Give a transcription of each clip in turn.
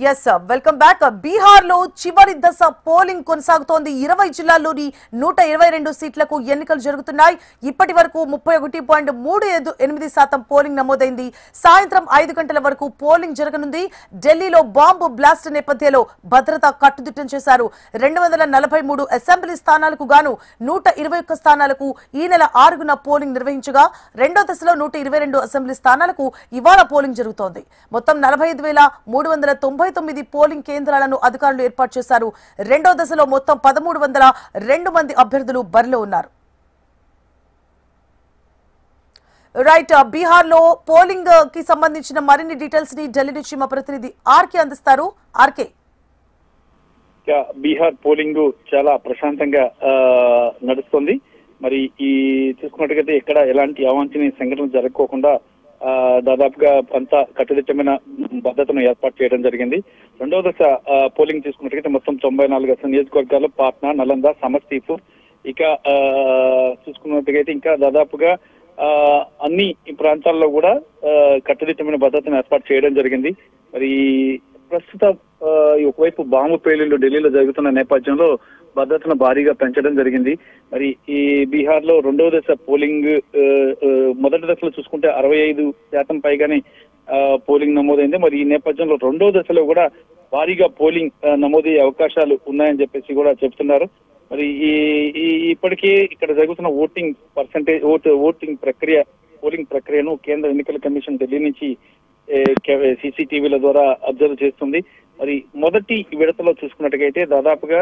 Yes sir, welcome back. Bihar లో చివరి దశ పోలింగ్ కొనసాగుతోంది. 20 జిల్లాల్లోని 122 సీట్లకు ఎన్నికలు జరుగుతున్నాయి. ఇప్పటి వరకు 31.38% పోలింగ్ నమోదైంది. సాయంత్రం 5 గంటల వరకు పోలింగ్ జరగనుంది. ఢిల్లీలో బాంబు బ్లాస్ట్ నేపథ్యంలో భద్రత కట్టుదిట్టం చేశారు. 243 అసెంబ్లీ స్థానాలకు గాను 121 స్థానాలకు ఈ నెల 6న పోలింగ్ నిర్వహించగా రెండో దశలో 122 అసెంబ్లీ స్థానాలకు ఇవాళ పోలింగ్ జరుగుతోంది. మొత్తం 45,399 పోలింగ్ కేంద్రాలను అధికారులు ఏర్పాటు చేశారు. రెండో దశలో మొత్తం 1,302 మంది అభ్యర్థులు బరిలో ఉన్నారు. రైట్, బీహార్ లో పోలింగ్ కి సంబంధించిన మరిన్ని డీటెయిల్స్ ని ఢిల్లీ నుంచి మా ప్రతినిధి ఆర్కే అందిస్తారు. ఆర్కే, బీహార్ పోలింగ్ చాలా ప్రశాంతంగా నడుస్తుంది. మరి ఈ చూసుకున్నట్టుగైతే ఎక్కడ ఎలాంటి అవాంఛనీయ సంఘటనలు జరగకోకుండా దాదాపుగా అంతా కట్టుదిట్టమైన భద్రతను ఏర్పాటు చేయడం జరిగింది. రెండవ దశ పోలింగ్ తీసుకున్నట్టుగైతే మొత్తం 94 అసలు నియోజకవర్గాలు పాట్నా, నలంద, సమస్తీపూర్, ఇక చూసుకున్నట్టుగైతే ఇంకా దాదాపుగా అన్ని ప్రాంతాల్లో కూడా కట్టుదిట్టమైన భద్రతను ఏర్పాటు చేయడం జరిగింది. మరి ప్రస్తుతం ఒకవైపు బాంబు పేలుళ్లు ఢిల్లీలో జరుగుతున్న నేపథ్యంలో భద్రతను భారీగా పెంచడం జరిగింది. మరి ఈ బీహార్ లో రెండవ దశ పోలింగ్ మొదటి దశలో చూసుకుంటే 65% పైగానే పోలింగ్ నమోదైంది. మరి ఈ నేపథ్యంలో రెండో దశలో కూడా భారీగా పోలింగ్ నమోదయ్యే అవకాశాలు ఉన్నాయని చెప్పేసి కూడా చెప్తున్నారు. మరి ఇప్పటికే ఇక్కడ జరుగుతున్న పోలింగ్ ప్రక్రియను కేంద్ర ఎన్నికల కమిషన్ ఢిల్లీ నుంచి సీసీటీవీల ద్వారా అబ్జర్వ్ చేస్తుంది. మరి మొదటి విడతలో చూసుకున్నట్టుగైతే దాదాపుగా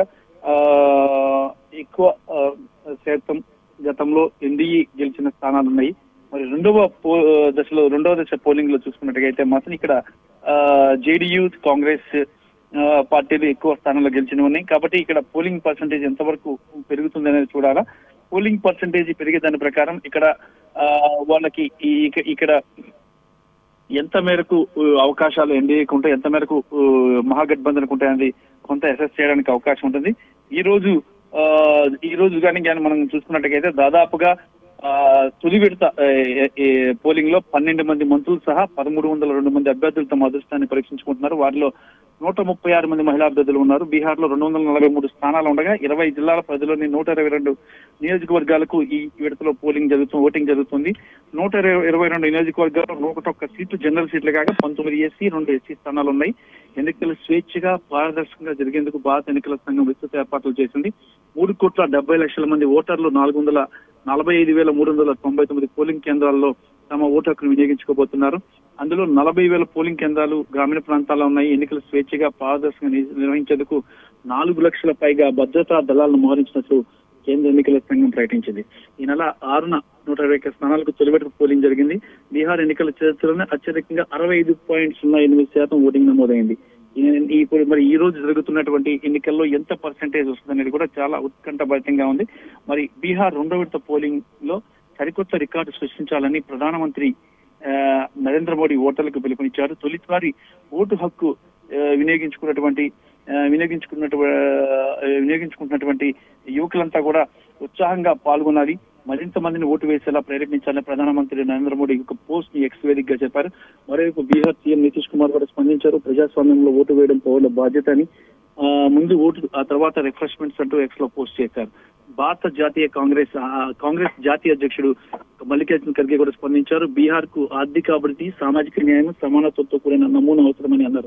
ఎక్కువ శాతం గతంలో ఎన్డీఏ గెలిచిన స్థానాలు ఉన్నాయి. మరి రెండవ దశ పోలింగ్ లో చూసుకున్నట్టుగైతే మాత్రం ఇక్కడ జేడీయూ, కాంగ్రెస్ పార్టీలు ఎక్కువ స్థానాల్లో గెలిచినవి ఉన్నాయి. కాబట్టి ఇక్కడ పోలింగ్ పర్సంటేజ్ ఎంతవరకు పెరుగుతుంది అనేది చూడాలా. పోలింగ్ పర్సంటేజ్ పెరిగే దాని ప్రకారం ఇక్కడ వాళ్ళకి ఇక్కడ ఎంత మేరకు అవకాశాలు ఎన్డీఏకి ఉంటాయి, ఎంత మేరకు మహాగఠబంధన్కు ఉంటాయనేది కొంత అసెస్ చేయడానికి అవకాశం ఉంటుంది. ఈ రోజు కానీ మనం చూసుకున్నట్టుగైతే దాదాపుగా తొలి విడత పోలింగ్ లో 12 మంది మంత్రులు సహా 1,302 మంది అభ్యర్థులు తమ అదృష్టాన్ని పరీక్షించుకుంటున్నారు. వారిలో 136 మంది మహిళా అభ్యర్థులు ఉన్నారు. బీహార్ లో 243 స్థానాలు ఉండగా 20 జిల్లాల పరిధిలోని 122 నియోజకవర్గాలకు ఈ విడతలో ఓటింగ్ జరుగుతుంది. 122 నియోజకవర్గాల్లో 101 సీట్లు జనరల్ సీట్లు కాగా 19 ఎస్సీ, 2 ఎస్సీ స్థానాలు ఉన్నాయి. ఎన్నికలు స్వేచ్ఛగా పారదర్శకంగా జరిగేందుకు భారత ఎన్నికల సంఘం విస్తృత ఏర్పాట్లు చేసింది. 3,70,00,000 మంది ఓటర్లు 445,399 పోలింగ్ కేంద్రాల్లో తమ ఓటు హక్కును వినియోగించుకోబోతున్నారు. అందులో 40,000 పోలింగ్ కేంద్రాలు గ్రామీణ ప్రాంతాల్లో ఉన్నాయి. ఎన్నికలు స్వేచ్ఛగా పారదర్శకంగా నిర్వహించేందుకు 4 లక్షల పైగా భద్రతా దళాలను మోహరించినట్లు కేంద్ర ఎన్నికల సంఘం ప్రకటించింది. ఈ నెల 6న 121 స్థానాలకు తొలి విడత పోలింగ్ జరిగింది. బీహార్ ఎన్నికల చరిత్రలోనే అత్యధికంగా 65.08% ఓటింగ్ నమోదైంది. మరి ఈ రోజు జరుగుతున్నటువంటి ఎన్నికల్లో ఎంత పర్సెంటేజ్ వస్తుందనేది కూడా చాలా ఉత్కంఠభరితంగా ఉంది. మరి బీహార్ రెండో విడత పోలింగ్ లో సరికొత్త రికార్డు సృష్టించాలని ప్రధానమంత్రి నరేంద్ర మోడీ ఓటర్లకు పిలుపునిచ్చారు. తొలిసారి ఓటు హక్కు వినియోగించుకున్నటువంటి యువకులంతా కూడా ఉత్సాహంగా పాల్గొనాలి, మరింత మందిని ఓటు వేసేలా ప్రేరేపించాలని ప్రధానమంత్రి నరేంద్ర మోడీ ఒక పోస్ట్ ని ఎక్స్ వేదికగా చెప్పారు. మరోవైపు బీహార్ సీఎం నితీష్ కుమార్ కూడా స్పందించారు. ప్రజాస్వామ్యంలో ఓటు వేయడం పౌరుల బాధ్యత అని, ముందు ఓటు ఆ తర్వాత రిఫ్రెష్మెంట్స్ అంటూ ఎక్స్ లో పోస్ట్ చేశారు. భారత జాతీయ కాంగ్రెస్ జాతీయ అధ్యక్షుడు మల్లికార్జున ఖర్గే కూడా స్పందించారు. బీహార్ కు ఆర్థిక అభివృద్ధి, సామాజిక న్యాయం, సమానత్వంతో కూడిన నమూనా అవసరమని అన్నారు.